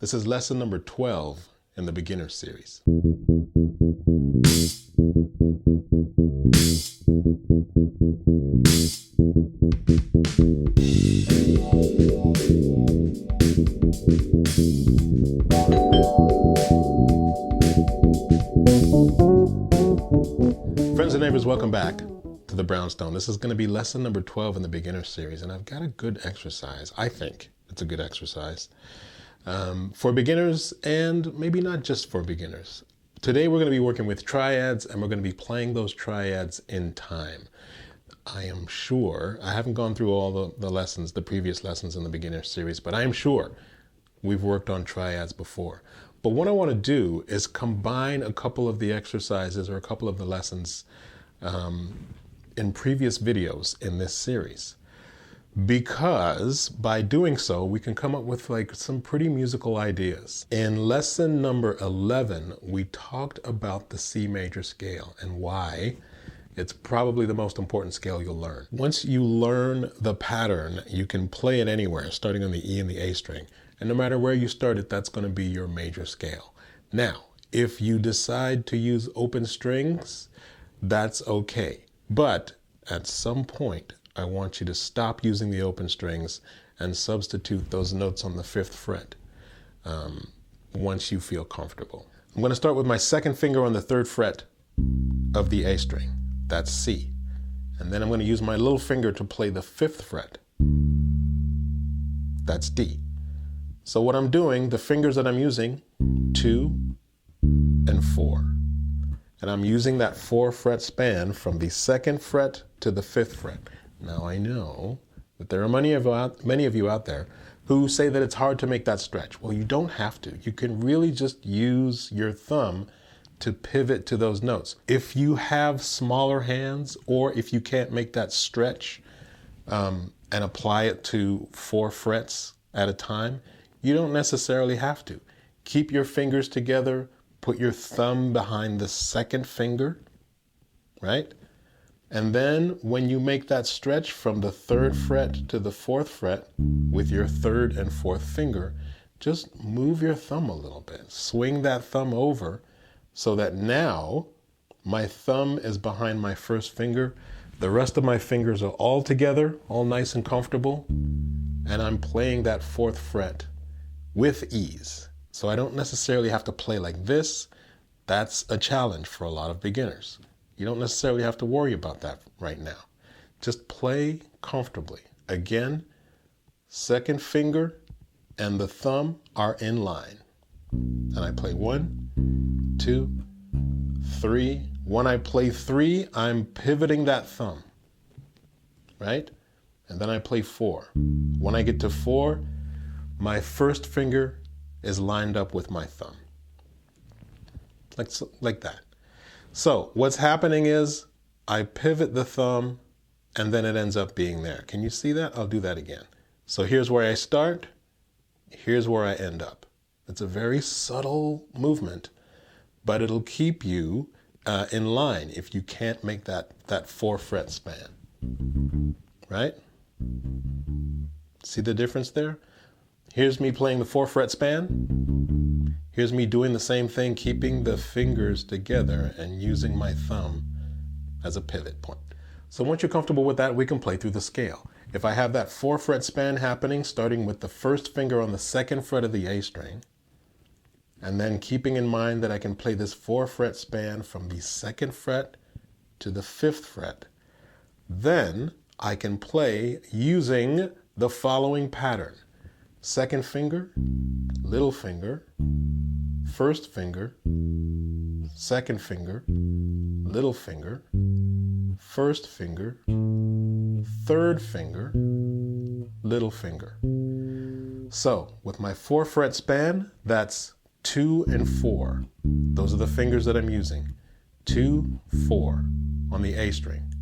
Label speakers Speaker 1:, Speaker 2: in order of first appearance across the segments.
Speaker 1: This is lesson number 12 in the beginner series. Friends and neighbors, welcome back to the Brownstone. This is going to be lesson number 12 in the beginner series, and I've got a good exercise. I think it's a good exercise for beginners, and maybe not just for beginners. Today we're going to be working with triads, and we're going to be playing those triads in time. I am sure, I haven't gone through all the lessons, the previous lessons in the beginner series, but I am sure we've worked on triads before. But what I want to do is combine a couple of the exercises or a couple of the lessons in previous videos in this series, because by doing so we can come up with like some pretty musical ideas. In lesson number 11 we talked about the C major scale and why it's probably the most important scale you'll learn. Once you learn the pattern, you can play it anywhere, starting on the E and the A string, and no matter where you start it, that's going to be your major scale. Now if you decide to use open strings, that's okay, but at some point I want you to stop using the open strings and substitute those notes on the 5th fret once you feel comfortable. I'm going to start with my second finger on the 3rd fret of the A string. That's C. And then I'm going to use my little finger to play the 5th fret. That's D. So what I'm doing, the fingers that I'm using, 2 and 4. And I'm using that 4 fret span from the 2nd fret to the 5th fret. Now I know that there are many of you out there who say that it's hard to make that stretch. Well, you don't have to. You can really just use your thumb to pivot to those notes. If you have smaller hands, or if you can't make that stretch and apply it to 4 frets at a time, you don't necessarily have to. Keep your fingers together, put your thumb behind the 2nd finger, right? And then when you make that stretch from the 3rd fret to the 4th fret with your 3rd and 4th finger, just move your thumb a little bit. Swing that thumb over so that now my thumb is behind my 1st finger. The rest of my fingers are all together, all nice and comfortable, and I'm playing that 4th fret with ease. So I don't necessarily have to play like this. That's a challenge for a lot of beginners. You don't necessarily have to worry about that right now. Just play comfortably. Again, 2nd finger and the thumb are in line. And I play 1, 2, 3. When I play 3, I'm pivoting that thumb, right? And then I play 4. When I get to 4, my 1st finger is lined up with my thumb. Like that. So what's happening is I pivot the thumb and then it ends up being there. Can you see that? I'll do that again. So here's where I start. Here's where I end up. It's a very subtle movement, but it'll keep you in line if you can't make that 4 fret span, right? See the difference there? Here's me playing the 4 fret span. Here's me doing the same thing, keeping the fingers together and using my thumb as a pivot point. So once you're comfortable with that, we can play through the scale. If I have that 4 fret span happening, starting with the 1st finger on the 2nd fret of the A string, and then keeping in mind that I can play this 4 fret span from the 2nd fret to the 5th fret, then I can play using the following pattern. 2nd finger, little finger, 1st finger, 2nd finger, little finger, 1st finger, 3rd finger, little finger. So with my 4 fret span, that's 2 and 4. Those are the fingers that I'm using. 2, 4 on the A string.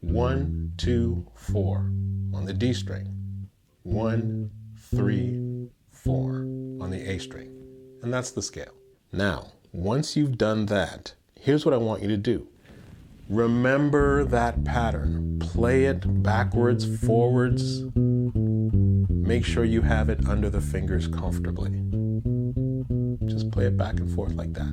Speaker 1: 1, 2, 4 on the D string. 1, 3, 4 on the A string. And that's the scale. Now, once you've done that, here's what I want you to do. Remember that pattern. Play it backwards, forwards. Make sure you have it under the fingers comfortably. play it back and forth like that.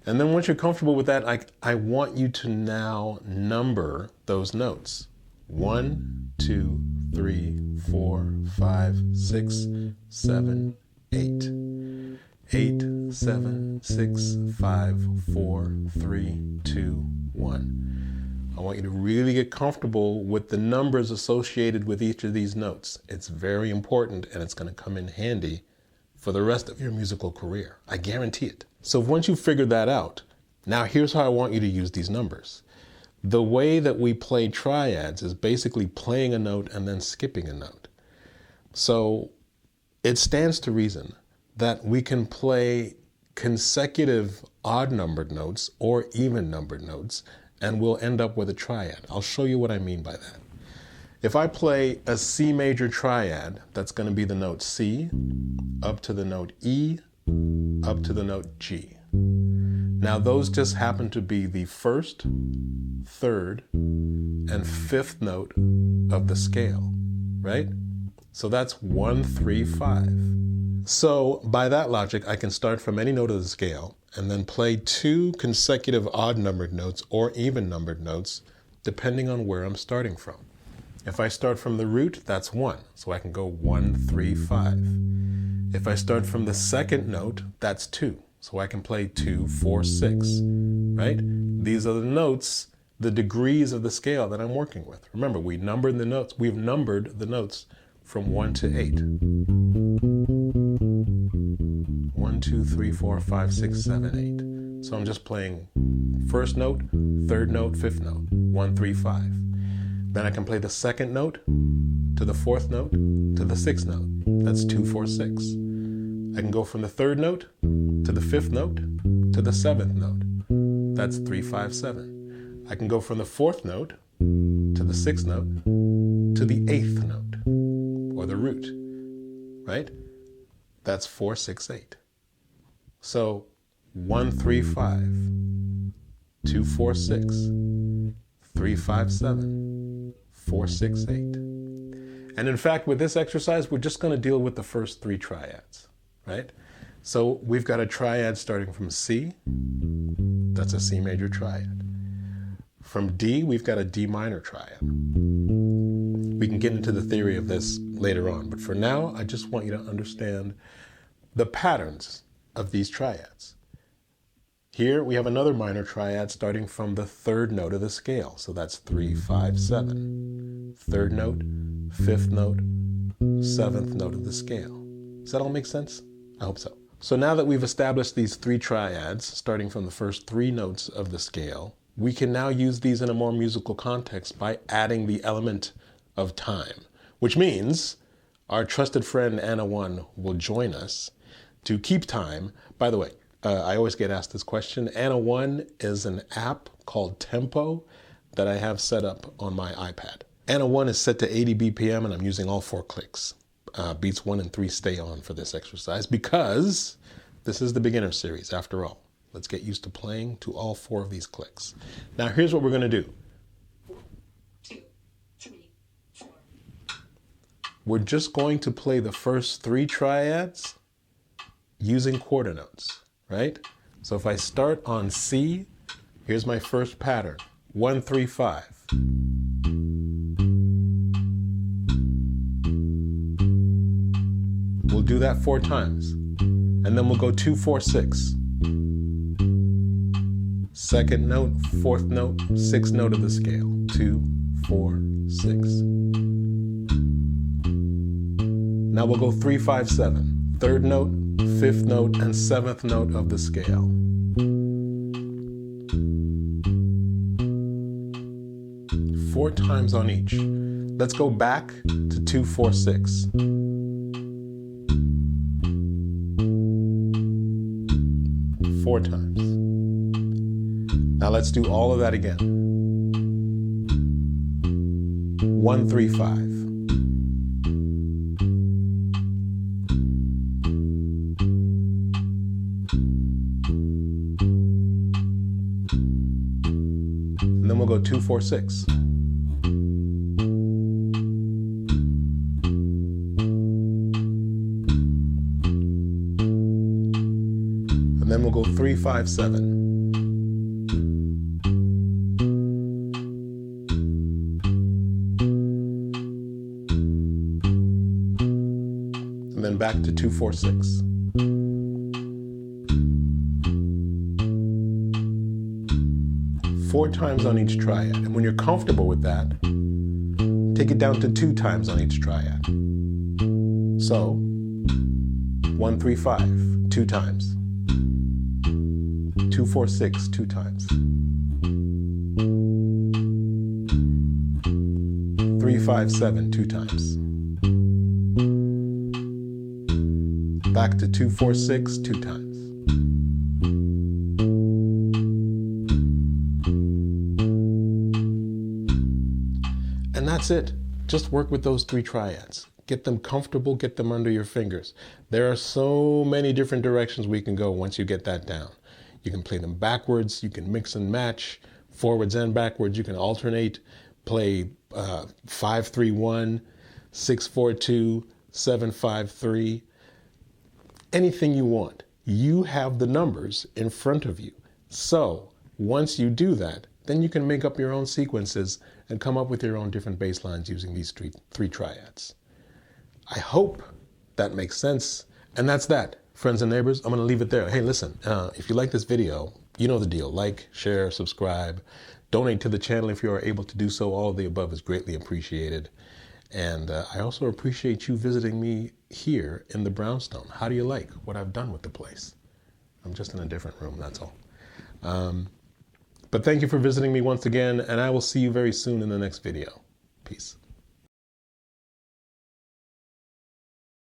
Speaker 1: And then once you're comfortable with that, I want you to now number those notes. 1, 2, 3, 4, 5, 6, 7, 8. 8, 7, 6, 5, 4, 3, 2, 1. I want you to really get comfortable with the numbers associated with each of these notes. It's very important, and it's going to come in handy for the rest of your musical career. I guarantee it. So once you've figured that out, now here's how I want you to use these numbers. The way that we play triads is basically playing a note and then skipping a note. So it stands to reason that we can play consecutive odd numbered notes or even numbered notes, and we'll end up with a triad. I'll show you what I mean by that. If I play a C major triad, that's going to be the note C, up to the note E, up to the note G. Now those just happen to be the first, third, and fifth note of the scale, right? So that's 1, 3, 5. So by that logic, I can start from any note of the scale and then play 2 consecutive odd numbered notes or even numbered notes, depending on where I'm starting from. If I start from the root, that's 1, so I can go 1, 3, 5. If I start from the second note, that's 2, so I can play 2, 4, 6, right? These are the notes, the degrees of the scale that I'm working with. Remember, we've numbered the notes from 1 to 8. 1, 2, 3, 4, 5, 6, 7, 8. So I'm just playing first note, third note, fifth note, 1, 3, 5. Then I can play the second note to the fourth note to the sixth note. That's 2, 4, 6. I can go from the third note to the fifth note to the seventh note. That's 3, 5, 7. I can go from the fourth note to the sixth note to the eighth note, or the root, right? That's 4, 6, 8. So 1, 3, 5, 2, 4, 6, 3, 5, 7, 4, 6, 8. And in fact, with this exercise, we're just going to deal with the first 3 triads, right? So we've got a triad starting from C. That's a C major triad. From D, we've got a D minor triad. We can get into the theory of this later on, but for now, I just want you to understand the patterns of these triads. Here we have another minor triad starting from the third note of the scale. So that's 3, 5, 7. Third note, fifth note, seventh note of the scale. Does that all make sense? I hope so. So now that we've established these 3 triads, starting from the first 3 notes of the scale, we can now use these in a more musical context by adding the element of time, which means our trusted friend Anna One will join us to keep time. By the way, I always get asked this question. Anna One is an app called Tempo that I have set up on my iPad. Anna One is set to 80 BPM and I'm using all 4 clicks. Beats 1 and 3 stay on for this exercise because this is the beginner series after all. Let's get used to playing to all 4 of these clicks. Now here's what we're going to do.
Speaker 2: 1, 2, 3, 4.
Speaker 1: We're just going to play the first 3 triads using quarter notes, right? So if I start on C, here's my first pattern. 1, 3, 5. We'll do that 4 times. And then we'll go 2, 4, 6. Second note, fourth note, 6th note of the scale. 2, 4, 6. Now we'll go 3, 5, 7. Third note, 5th note, and 7th note of the scale. Four times on each. Let's go back to 2, 4, 6. Four times. Now let's do all of that again. 1, 3, 5. And then we'll go 2, 4, 6. then we'll go 3, 5, 7. And then back to 2, 4, 6. Four times on each triad. And when you're comfortable with that, take it down to 2 times on each triad. So 1, 3, 5, 2 times. 2, 4, 6, 2 times. 3, 5, 7, 2 times. Back to 2, 4, 6, 2 times. And that's it. Just work with those 3 triads. Get them comfortable, get them under your fingers. There are so many different directions we can go once you get that down. You can play them backwards, you can mix and match, forwards and backwards, you can alternate, play 5, 3, 1, 6, 4, 2, 7, 5, 3, anything you want. You have the numbers in front of you. So once you do that, then you can make up your own sequences and come up with your own different bass lines using these three triads. I hope that makes sense. And that's that, friends and neighbors. I'm going to leave it there. Hey, listen, if you like this video, you know the deal. Like, share, subscribe, donate to the channel if you are able to do so. All of the above is greatly appreciated. And I also appreciate you visiting me here in the brownstone. How do you like what I've done with the place? I'm just in a different room, that's all. But thank you for visiting me once again, and I will see you very soon in the next video. Peace.